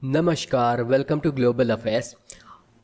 नमस्कार, welcome to global affairs.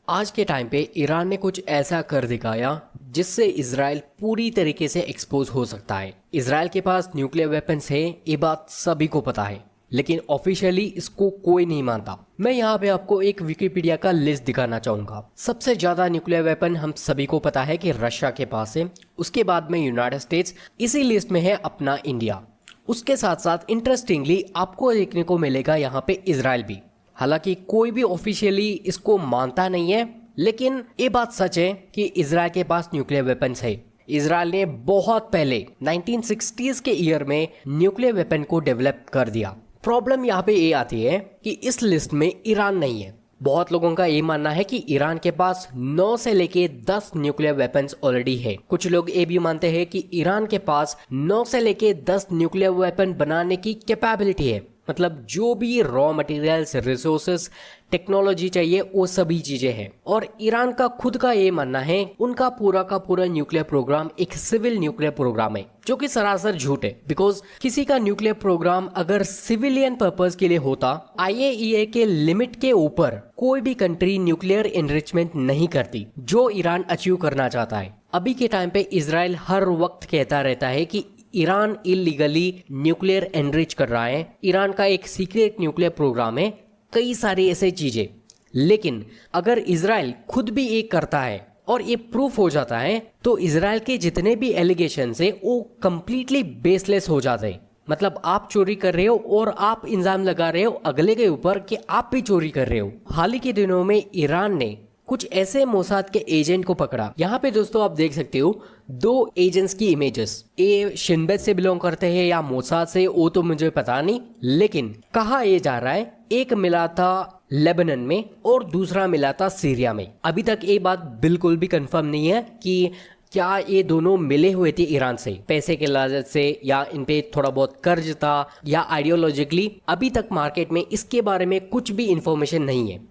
आज के टाइम पे ईरान ने कुछ ऐसा कर दिखाया जिससे इजराइल पूरी तरीके से एक्सपोज हो सकता है। इजराइल के पास न्यूक्लियर वेपन्स है, ये बात सभी को पता है, लेकिन ऑफिशियली इसको कोई नहीं मानता। मैं यहाँ पे आपको एक विकिपीडिया का लिस्ट दिखाना चाहूंगा। सबसे ज्यादा न्यूक्लियर वेपन हम सभी को पता है कि रशिया के पास है, उसके बाद में यूनाइटेड स्टेट्स, इसी लिस्ट में है अपना इंडिया। उसके साथ साथ इंटरेस्टिंगली आपको देखने को मिलेगा यहाँ पे इजराइल भी। हालांकि कोई भी ऑफिशियली इसको मानता नहीं है, लेकिन ये बात सच है कि इजराइल के पास न्यूक्लियर वेपन्स है। इजराइल ने बहुत पहले 1960s के ईयर में न्यूक्लियर वेपन को डेवलप कर दिया। प्रॉब्लम यहाँ पे ये आती है कि इस लिस्ट में ईरान नहीं है। बहुत लोगों का ये मानना है कि ईरान के पास 9 से लेके 10 न्यूक्लियर वेपन्स ऑलरेडी है। कुछ लोग ये भी मानते हैं कि ईरान के पास 9 से लेके 10 न्यूक्लियर वेपन बनाने की कैपेबिलिटी है। मतलब जो भी रॉ मटेरियल्स, रिसोर्सेस, टेक्नोलॉजी चाहिए वो सभी चीजें हैं। और ईरान का खुद का ये मानना है उनका पूरा का पूरा न्यूक्लियर प्रोग्राम एक सिविल न्यूक्लियर प्रोग्राम है, जो कि सरासर झूठ है। बिकॉज किसी का न्यूक्लियर प्रोग्राम अगर सिविलियन पर्पस के लिए होता, IAEA के लिमिट के ऊपर कोई भी कंट्री न्यूक्लियर एनरिचमेंट नहीं करती, जो ईरान अचीव करना चाहता है। अभी के टाइम पे इजराइल हर वक्त कहता रहता है कि ईरान इलीगली न्यूक्लियर एनरिच कर रहा है, ईरान का एक सीक्रेट न्यूक्लियर प्रोग्राम है, कई सारी ऐसे चीजें। लेकिन अगर इजराइल खुद भी एक करता है और ये प्रूफ हो जाता है, तो इजराइल के जितने भी एलिगेशंस है वो कंप्लीटली बेसलेस हो जाते हैं। मतलब आप चोरी कर रहे हो और आप इल्जाम लगा रहे हो अगले के ऊपर कि आप भी चोरी कर रहे हो। हाल ही के दिनों में ईरान ने कुछ ऐसे मोसाद के एजेंट को पकड़ा। यहाँ पे दोस्तों आप देख सकते हो 2 एजेंट्स की इमेजेस। ये शिनबेट से बिलोंग करते हैं या मोसाद से, वो तो मुझे पता नहीं, लेकिन कहा ये जा रहा है एक मिला था लेबनान में और दूसरा मिला था सीरिया में। अभी तक ये बात बिल्कुल भी कंफर्म नहीं है कि क्या ये दोनों मिले हुए थे ईरान से पैसे के लालच से, या इन पे थोड़ा बहुत कर्ज था, या आइडियोलॉजिकली। अभी तक मार्केट में इसके बारे में कुछ भी इंफॉर्मेशन नहीं है।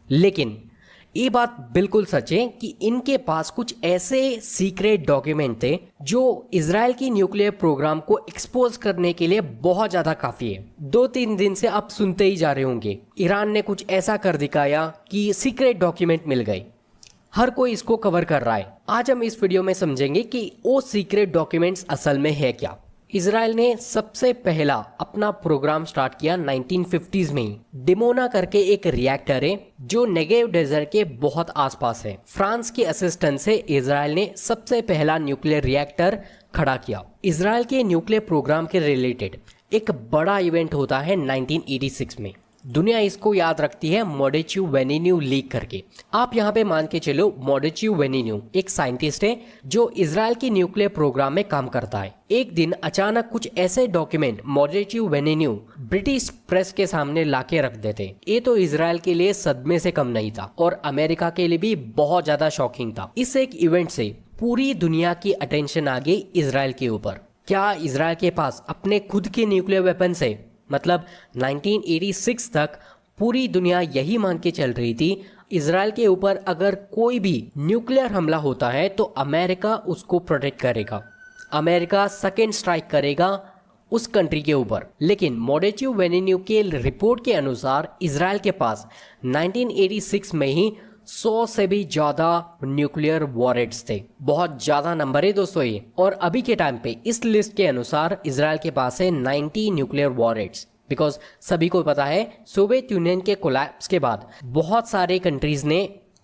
लेकिन ये बात बिल्कुल सच है कि इनके पास कुछ ऐसे सीक्रेट डॉक्यूमेंट थे जो इजराइल की न्यूक्लियर प्रोग्राम को एक्सपोज करने के लिए बहुत ज्यादा काफी है। 2-3 दिन से आप सुनते ही जा रहे होंगे ईरान ने कुछ ऐसा कर दिखाया कि सीक्रेट डॉक्यूमेंट मिल गए। हर कोई इसको कवर कर रहा है। आज हम इस वीडियो में समझेंगे कि वो सीक्रेट डॉक्यूमेंट्स असल में है क्या। इजराइल ने सबसे पहला अपना प्रोग्राम स्टार्ट किया 1950s में ही। डिमोना करके एक रिएक्टर है जो नेगेव डेजर्ट के बहुत आसपास है। फ्रांस के असिस्टेंस से इजराइल ने सबसे पहला न्यूक्लियर रिएक्टर खड़ा किया। इजराइल के न्यूक्लियर प्रोग्राम के रिलेटेड एक बड़ा इवेंट होता है 1986 में। दुनिया इसको याद रखती है मोडेच्यू वेनिन्यू लीक करके। आप यहाँ पे मान के चलो मोडेच्यू वेनिन्यू एक साइंटिस्ट है जो इजराइल की न्यूक्लियर प्रोग्राम में काम करता है। एक दिन अचानक कुछ ऐसे डॉक्यूमेंट मोडेच्यू वेनिन्यू ब्रिटिश प्रेस के सामने लाके रख देते। ये तो इजराइल के लिए सदमे से कम नहीं था और अमेरिका के लिए भी बहुत ज्यादा शॉकिंग था। इस एक इवेंट से पूरी दुनिया की अटेंशन आ गई इजराइल के ऊपर। क्या इजराइल के पास अपने खुद के न्यूक्लियर वेपन्स है? मतलब 1986 तक पूरी दुनिया यही मान के चल रही थी इजराइल के ऊपर अगर कोई भी न्यूक्लियर हमला होता है तो अमेरिका उसको प्रोटेक्ट करेगा, अमेरिका सेकेंड स्ट्राइक करेगा उस कंट्री के ऊपर। लेकिन मोडेच्यू वेनिन्यू के रिपोर्ट के अनुसार इजराइल के पास 1986 में ही 100 से भी ज्यादा न्यूक्लियर वॉरेट्स थे। बहुत ज्यादा नंबर है दोस्तों ये। और अभी के टाइम पे इस लिस्ट के अनुसार इजराइल के पास है 90 न्यूक्लियर वॉरेट्स। बिकॉज सभी को पता है सोवियत यूनियन के कोलैप्स के बाद बहुत सारे कंट्रीज ने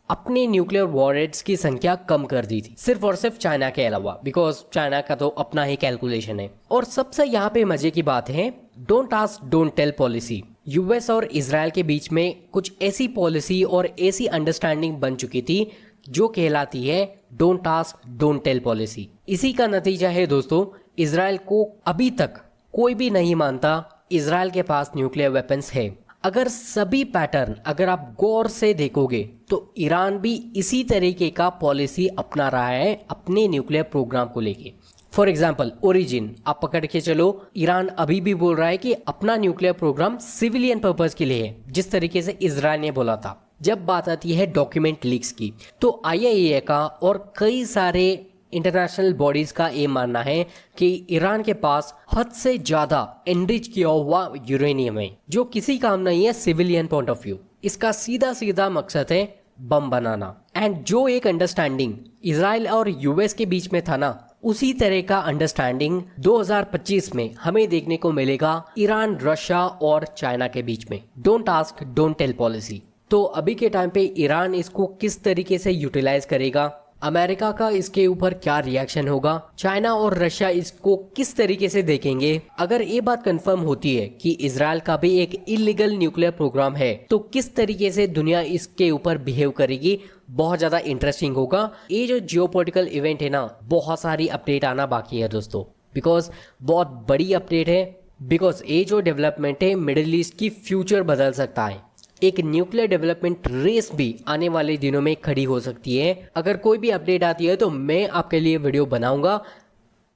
अपने न्यूक्लियर वॉरेट्स की संख्या कम कर दी थी, सिर्फ और सिर्फ चाइना के अलावा। बिकॉज चाइना का तो अपना ही कैलकुलेशन है। और सबसे यहाँ पे मजे की बात है don't ask don't tell policy. US और इजराइल के बीच में कुछ ऐसी पॉलिसी और ऐसी अंडरस्टैंडिंग बन चुकी थी जो कहलाती है don't ask don't tell policy. इसी का नतीजा है दोस्तों, इजराइल को अभी तक कोई भी नहीं मानता इजराइल के पास न्यूक्लियर वेपन्स है। अगर सभी पैटर्न अगर आप गौर से देखोगे तो ईरान भी इसी तरीके का पॉलिसी अपना रहा है अपने न्यूक्लियर प्रोग्राम को लेके। फॉर एग्जाम्पल ओरिजिन आप पकड़ के चलो, ईरान अभी भी बोल रहा है कि अपना न्यूक्लियर प्रोग्राम सिविलियन पर्पस के लिए है, जिस तरीके से इजराइल ने बोला था। जब बात आती है डॉक्यूमेंट लीक्स की, तो IAEA का और कई सारे इंटरनेशनल बॉडीज का ये मानना है कि ईरान के पास हद से ज्यादा एनरिच किया हुआ यूरेनियम है जो किसी काम नहीं है सिविलियन पॉइंट ऑफ व्यू। इसका सीधा सीधा मकसद है बम बनाना। एंड जो एक अंडरस्टैंडिंग इजराइल और यूएस के बीच में था ना, उसी तरह का अंडरस्टैंडिंग 2025 में हमें देखने को मिलेगा ईरान, रशिया और चाइना के बीच में। Don't ask don't tell policy. तो अभी के टाइम पे ईरान इसको किस तरीके से यूटिलाइज करेगा, अमेरिका का इसके ऊपर क्या रिएक्शन होगा, चाइना और रशिया इसको किस तरीके से देखेंगे, अगर ये बात कंफर्म होती है कि इजराइल का भी एक इलीगल न्यूक्लियर प्रोग्राम है तो किस तरीके से दुनिया इसके ऊपर बिहेव करेगी, बहुत ज्यादा इंटरेस्टिंग होगा। ये जो जियोपॉलिटिकल इवेंट है ना, बहुत सारी अपडेट आना बाकी है दोस्तों, बिकॉज बहुत बड़ी अपडेट है। बिकॉज ये जो डेवलपमेंट है मिडिल ईस्ट की फ्यूचर बदल सकता है। एक न्यूक्लियर डेवलपमेंट रेस भी आने वाले दिनों में खड़ी हो सकती है। अगर कोई भी अपडेट आती है तो मैं आपके लिए वीडियो बनाऊंगा।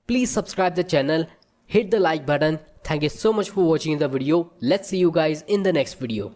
Please subscribe the channel, hit the like button. Thank you so much for watching the video. Let's see you guys in the next video.